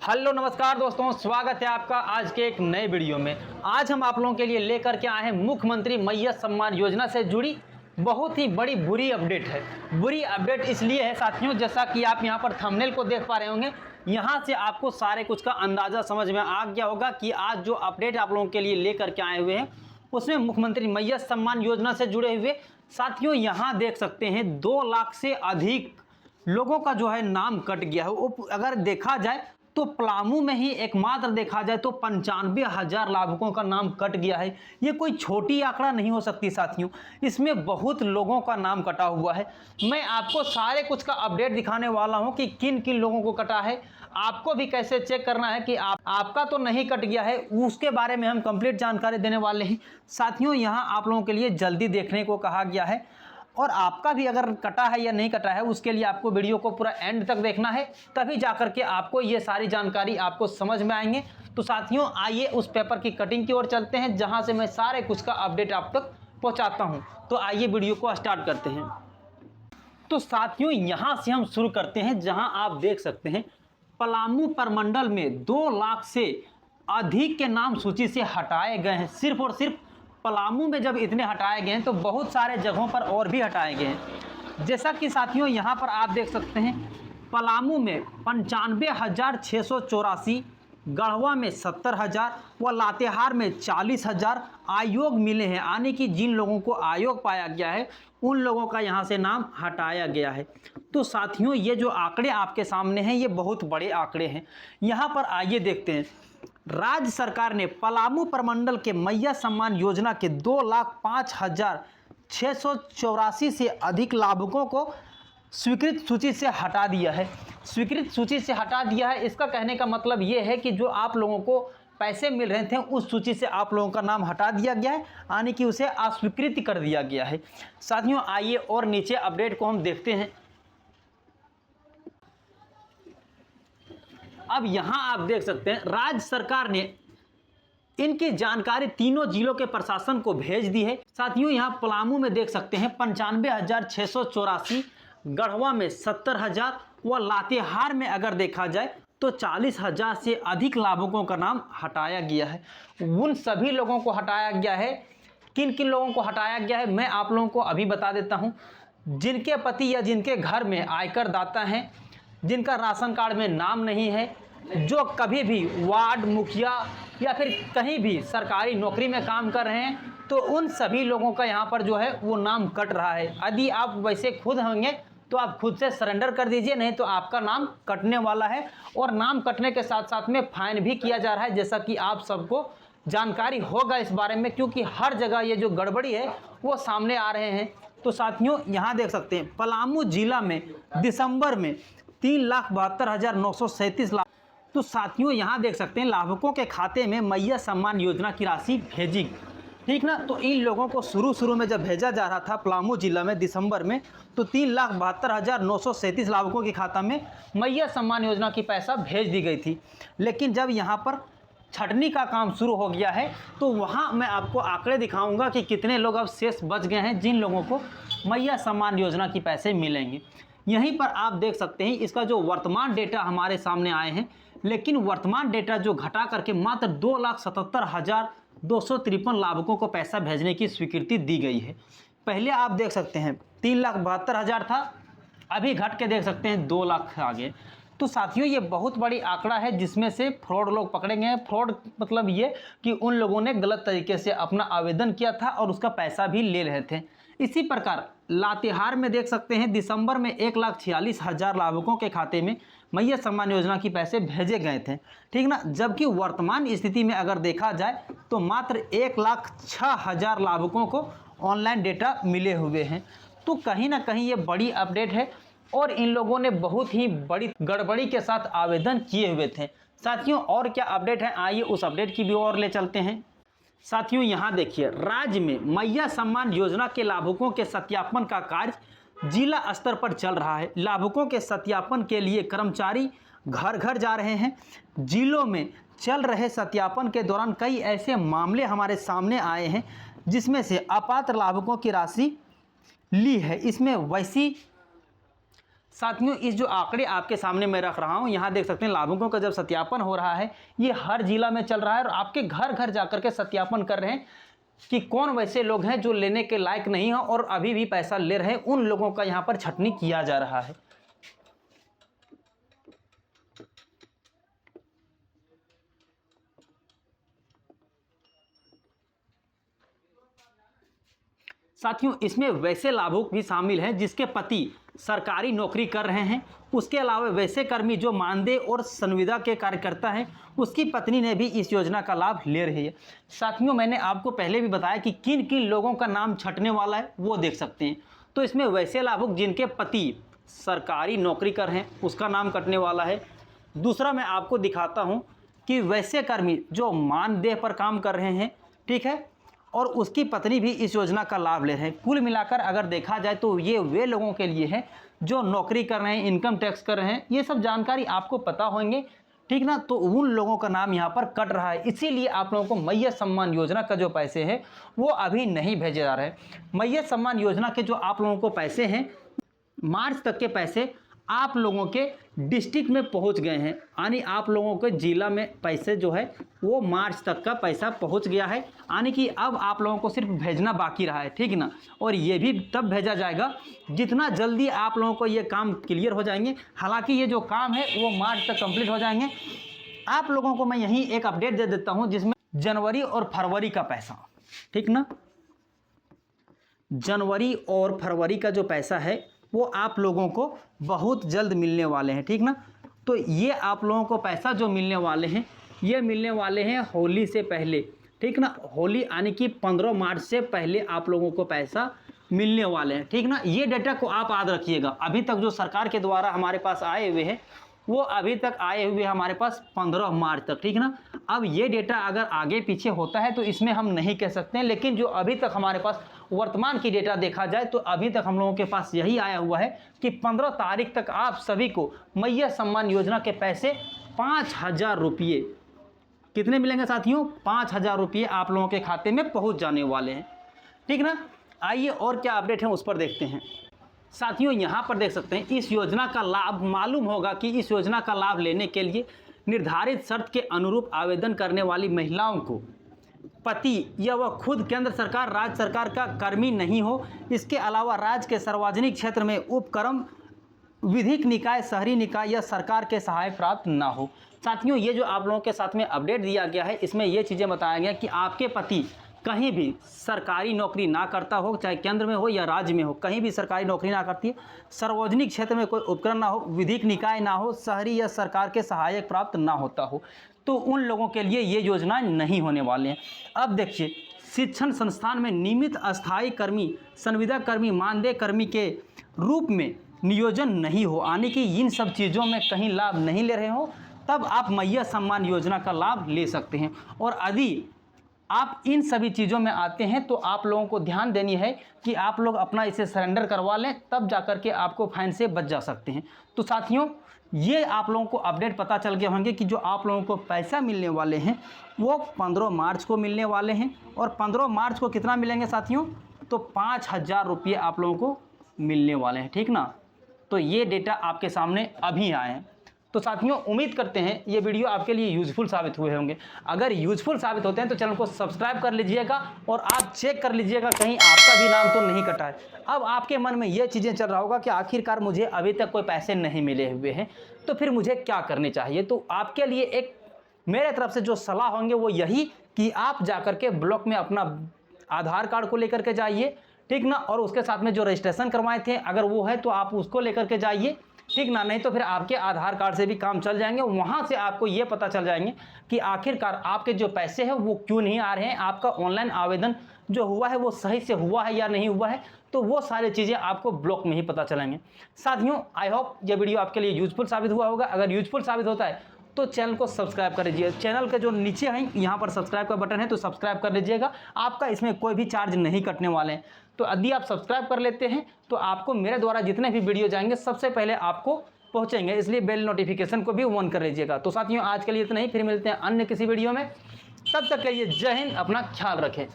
Hello नमस्कार दोस्तों, स्वागत है आपका आज के एक नए वीडियो में। आज हम आप लोगों के लिए लेकर के आए हैं मुख्यमंत्री मैया सम्मान योजना से जुड़ी बहुत ही बड़ी बुरी अपडेट है। बुरी अपडेट इसलिए है साथियों, जैसा कि आप यहां पर थंबनेल को देख पा रहे होंगे, यहां से आपको सारे कुछ का अंदाज़ा समझ में आ गया होगा कि आज जो अपडेट आप लोगों के लिए लेकर के आए हुए हैं उसमें मुख्यमंत्री मैया सम्मान योजना से जुड़े हुए साथियों यहाँ देख सकते हैं 2 लाख से अधिक लोगों का जो है नाम कट गया है। वो अगर देखा जाए तो पलामू में ही एकमात्र देखा जाए तो 95,000 लाभुकों का नाम कट गया है। ये कोई छोटी आंकड़ा नहीं हो सकती साथियों, इसमें बहुत लोगों का नाम कटा हुआ है। मैं आपको सारे कुछ का अपडेट दिखाने वाला हूं कि किन किन लोगों को कटा है, आपको भी कैसे चेक करना है कि आपका तो नहीं कट गया है, उसके बारे में हम कंप्लीट जानकारी देने वाले हैं साथियों। यहाँ आप लोगों के लिए जल्दी देखने को कहा गया है और आपका भी अगर कटा है या नहीं कटा है उसके लिए आपको वीडियो को पूरा एंड तक देखना है, तभी जाकर के आपको ये सारी जानकारी आपको समझ में आएंगे। तो साथियों आइए उस पेपर की कटिंग की ओर चलते हैं जहां से मैं सारे कुछ का अपडेट आप तक पहुंचाता हूं। तो आइए वीडियो को स्टार्ट करते हैं। तो साथियों यहां से हम शुरू करते हैं जहां आप देख सकते हैं पलामू प्रमंडल में 2 लाख से अधिक के नाम सूची से हटाए गए हैं। सिर्फ और सिर्फ पलामू में जब इतने हटाए गए हैं तो बहुत सारे जगहों पर और भी हटाए गए हैं। जैसा कि साथियों यहाँ पर आप देख सकते हैं पलामू में 95,684, गढ़वा में 70,000 व लातेहार में 40,000 आयोग मिले हैं। यानी कि जिन लोगों को आयोग पाया गया है उन लोगों का यहाँ से नाम हटाया गया है। तो साथियों ये जो आंकड़े आपके सामने हैं ये बहुत बड़े आंकड़े हैं। यहाँ पर आइए देखते हैं, राज्य सरकार ने पलामू प्रमंडल के मैया सम्मान योजना के 2,05,684 से अधिक लाभुकों को स्वीकृत सूची से हटा दिया है। स्वीकृत सूची से हटा दिया है, इसका कहने का मतलब ये है कि जो आप लोगों को पैसे मिल रहे थे उस सूची से आप लोगों का नाम हटा दिया गया है, यानी कि उसे अस्वीकृत कर दिया गया है। साथियों आइए और नीचे अपडेट को हम देखते हैं। अब यहां आप देख सकते हैं राज्य सरकार ने इनकी जानकारी तीनों जिलों के प्रशासन को भेज दी है। साथियों यहां पलामू में देख सकते हैं 95,684, गढ़वा में 70,000 व लातेहार में अगर देखा जाए तो 40,000 से अधिक लाभुकों का नाम हटाया गया है। उन सभी लोगों को हटाया गया है। किन किन लोगों को हटाया गया है मैं आप लोगों को अभी बता देता हूं। जिनके पति या जिनके घर में आयकर दाता हैं, जिनका राशन कार्ड में नाम नहीं है, जो कभी भी वार्ड मुखिया या फिर कहीं भी सरकारी नौकरी में काम कर रहे हैं, तो उन सभी लोगों का यहाँ पर जो है वो नाम कट रहा है। यदि आप वैसे खुद होंगे तो आप खुद से सरेंडर कर दीजिए, नहीं तो आपका नाम कटने वाला है। और नाम कटने के साथ साथ में फाइन भी किया जा रहा है, जैसा कि आप सबको जानकारी होगा इस बारे में, क्योंककि हर जगह ये जो गड़बड़ी है वो सामने आ रहे हैं। तो साथियों यहाँ देख सकते हैं पलामू जिला में दिसंबर में 3,72,937 लाख। तो साथियों यहाँ देख सकते हैं लाभुकों के खाते में मैया सम्मान योजना की राशि भेजी, ठीक ना। तो इन लोगों को शुरू में जब भेजा जा रहा था पलामू जिला में दिसंबर में, तो 3,72,937 लाभुकों के खाता में मैया सम्मान योजना की पैसा भेज दी गई थी। लेकिन जब यहाँ पर छटनी का काम शुरू हो गया है तो वहाँ मैं आपको आंकड़े दिखाऊंगा कि कितने लोग अब शेष बच गए हैं जिन लोगों को मैया सम्मान योजना की पैसे मिलेंगे। यहीं पर आप देख सकते हैं इसका जो वर्तमान डेटा हमारे सामने आए हैं, लेकिन वर्तमान डेटा जो घटा करके मात्र 2,77,253 लाभुकों को पैसा भेजने की स्वीकृति दी गई है। पहले आप देख सकते हैं 3,72,000 था, अभी घट के देख सकते हैं 2 लाख आ गए। तो साथियों ये बहुत बड़ी आंकड़ा है जिसमें से फ्रॉड लोग पकड़े गए हैं। फ्रॉड मतलब ये कि उन लोगों ने गलत तरीके से अपना आवेदन किया था और उसका पैसा भी ले रहे थे। इसी प्रकार लातेहार में देख सकते हैं दिसंबर में 1,46,000 लाभुकों के खाते में मैया सम्मान योजना की पैसे भेजे गए थे, ठीक ना। जबकि वर्तमान स्थिति में अगर देखा जाए तो मात्र 1,06,000 लाभुकों को ऑनलाइन डेटा मिले हुए हैं। तो कहीं ना कहीं ये बड़ी अपडेट है और इन लोगों ने बहुत ही बड़ी गड़बड़ी के साथ आवेदन किए हुए थे। साथियों और क्या अपडेट है, आइए उस अपडेट की भी ओर ले चलते हैं। साथियों यहाँ देखिए राज्य में मैया सम्मान योजना के लाभुकों के सत्यापन का कार्य जिला स्तर पर चल रहा है। लाभुकों के सत्यापन के लिए कर्मचारी घर घर जा रहे हैं। जिलों में चल रहे सत्यापन के दौरान कई ऐसे मामले हमारे सामने आए हैं जिसमें से अपात्र लाभुकों की राशि ली है। इसमें वैसी साथियों इस जो आंकड़े आपके सामने मैं रख रहा हूं, यहां देख सकते हैं लाभुकों का जब सत्यापन हो रहा है, ये हर जिला में चल रहा है और आपके घर घर जाकर के सत्यापन कर रहे हैं कि कौन वैसे लोग हैं जो लेने के लायक नहीं हैं और अभी भी पैसा ले रहे हैं, उन लोगों का यहां पर छटनी किया जा रहा है। साथियों इसमें वैसे लाभुक भी शामिल हैं जिसके पति सरकारी नौकरी कर रहे हैं। उसके अलावा वैसे कर्मी जो मानदेय और संविदा के कार्यकर्ता हैं, उसकी पत्नी ने भी इस योजना का लाभ ले रही है। साथियों मैंने आपको पहले भी बताया कि किन किन लोगों का नाम छटने वाला है, वो देख सकते हैं। तो इसमें वैसे लाभुक जिनके पति सरकारी नौकरी कर रहे हैं, उसका नाम कटने वाला है। दूसरा मैं आपको दिखाता हूँ कि वैसे कर्मी जो मानदेय पर काम कर रहे हैं, ठीक है, और उसकी पत्नी भी इस योजना का लाभ ले रहे हैं। कुल मिलाकर अगर देखा जाए तो ये वे लोगों के लिए है जो नौकरी कर रहे हैं, इनकम टैक्स कर रहे हैं, ये सब जानकारी आपको पता होंगे, ठीक ना। तो उन लोगों का नाम यहाँ पर कट रहा है, इसीलिए आप लोगों को मैयत सम्मान योजना का जो पैसे हैं वो अभी नहीं भेजे जा रहे हैं। मैयत सम्मान योजना के जो आप लोगों को पैसे हैं, मार्च तक के पैसे आप लोगों के डिस्ट्रिक्ट में पहुंच गए हैं, यानी आप लोगों के जिला में पैसे जो है वो मार्च तक का पैसा पहुंच गया है, यानी कि अब आप लोगों को सिर्फ भेजना बाकी रहा है, ठीक ना। और ये भी तब भेजा जाएगा जितना जल्दी आप लोगों को ये काम क्लियर हो जाएंगे। हालांकि ये जो काम है वो मार्च तक कंप्लीट हो जाएंगे। आप लोगों को मैं यहीं एक अपडेट दे देता हूँ जिसमें जनवरी और फरवरी का पैसा, ठीक ना, जनवरी और फरवरी का जो पैसा है वो आप लोगों को बहुत जल्द मिलने वाले हैं, ठीक ना। तो ये आप लोगों को पैसा जो मिलने वाले हैं, ये मिलने वाले हैं होली से पहले, ठीक ना। होली यानी कि 15 मार्च से पहले आप लोगों को पैसा मिलने वाले हैं, ठीक ना। ये डेटा को आप याद रखिएगा। अभी तक जो सरकार के द्वारा हमारे पास आए हुए हैं वो अभी तक आए हुए हमारे पास 15 मार्च तक, ठीक ना। अब ये डेटा अगर आगे पीछे होता है तो इसमें हम नहीं कह सकते हैं, लेकिन जो अभी तक हमारे पास वर्तमान की डेटा देखा जाए तो अभी तक हम लोगों के पास यही आया हुआ है कि 15 तारीख तक आप सभी को मैयत सम्मान योजना के पैसे 5,000 रुपये कितने मिलेंगे साथियों, 5,000 रुपये आप लोगों के खाते में पहुंच जाने वाले हैं, ठीक ना। आइए और क्या अपडेट है उस पर देखते हैं। साथियों यहाँ पर देख सकते हैं इस योजना का लाभ, मालूम होगा कि इस योजना का लाभ लेने के लिए निर्धारित शर्त के अनुरूप आवेदन करने वाली महिलाओं को पति या वह खुद केंद्र सरकार, राज्य सरकार का कर्मी नहीं हो, इसके अलावा राज्य के सार्वजनिक क्षेत्र में उपक्रम, विधिक निकाय, शहरी निकाय या सरकार के सहायक प्राप्त ना हो। साथियों ये जो आप लोगों के साथ में अपडेट दिया गया है, इसमें ये चीज़ें बताया गया कि आपके पति कहीं भी सरकारी नौकरी ना करता हो, चाहे केंद्र में हो या राज्य में हो, कहीं भी सरकारी नौकरी ना करती है, सार्वजनिक क्षेत्र में कोई उपक्रम ना हो, विधिक निकाय ना हो, शहरी या सरकार के सहायक प्राप्त ना होता हो, तो उन लोगों के लिए ये योजनाएं नहीं होने वाले हैं। अब देखिए, शिक्षण संस्थान में नियमित अस्थायी कर्मी, संविदा कर्मी, मानदेय कर्मी के रूप में नियोजन नहीं हो, यानी कि इन सब चीज़ों में कहीं लाभ नहीं ले रहे हो, तब आप मैयत सम्मान योजना का लाभ ले सकते हैं। और यदि आप इन सभी चीज़ों में आते हैं तो आप लोगों को ध्यान देनी है कि आप लोग अपना इसे सरेंडर करवा लें, तब जाकर के आपको फाइन से बच जा सकते हैं। तो साथियों ये आप लोगों को अपडेट पता चल गए होंगे कि जो आप लोगों को पैसा मिलने वाले हैं वो 15 मार्च को मिलने वाले हैं। और 15 मार्च को कितना मिलेंगे साथियों, तो 5,000 रुपये आप लोगों को मिलने वाले हैं, ठीक ना। तो ये डेटा आपके सामने अभी आए हैं। तो साथियों उम्मीद करते हैं ये वीडियो आपके लिए यूज़फुल साबित हुए होंगे। अगर यूज़फुल साबित होते हैं तो चैनल को सब्सक्राइब कर लीजिएगा और आप चेक कर लीजिएगा कहीं आपका भी नाम तो नहीं कटा है। अब आपके मन में ये चीज़ें चल रहा होगा कि आखिरकार मुझे अभी तक कोई पैसे नहीं मिले हुए हैं, तो फिर मुझे क्या करनी चाहिए। तो आपके लिए एक मेरे तरफ से जो सलाह होंगे वो यही कि आप जाकर के ब्लॉक में अपना आधार कार्ड को लेकर के जाइए, ठीक ना, और उसके साथ में जो रजिस्ट्रेशन करवाए थे अगर वो है तो आप उसको लेकर के जाइए, ठीक ना। नहीं तो फिर आपके आधार कार्ड से भी काम चल जाएंगे, वहाँ से आपको ये पता चल जाएंगे कि आखिरकार आपके जो पैसे हैं वो क्यों नहीं आ रहे हैं, आपका ऑनलाइन आवेदन जो हुआ है वो सही से हुआ है या नहीं हुआ है, तो वो सारी चीज़ें आपको ब्लॉक में ही पता चलेंगे। साथियों आई होप ये वीडियो आपके लिए यूजफुल साबित हुआ होगा। अगर यूजफुल साबित होता है तो चैनल को सब्सक्राइब कर लीजिए। चैनल के जो नीचे है यहाँ पर सब्सक्राइब का बटन है तो सब्सक्राइब कर लीजिएगा, आपका इसमें कोई भी चार्ज नहीं कटने वाले हैं। तो यदि आप सब्सक्राइब कर लेते हैं तो आपको मेरे द्वारा जितने भी वीडियो जाएंगे सबसे पहले आपको पहुंचेंगे, इसलिए बेल नोटिफिकेशन को भी ऑन कर लीजिएगा। तो साथियों आज के लिए इतना ही, फिर मिलते हैं अन्य किसी वीडियो में। तब तक के लिए जय हिंद, अपना ख्याल रखें।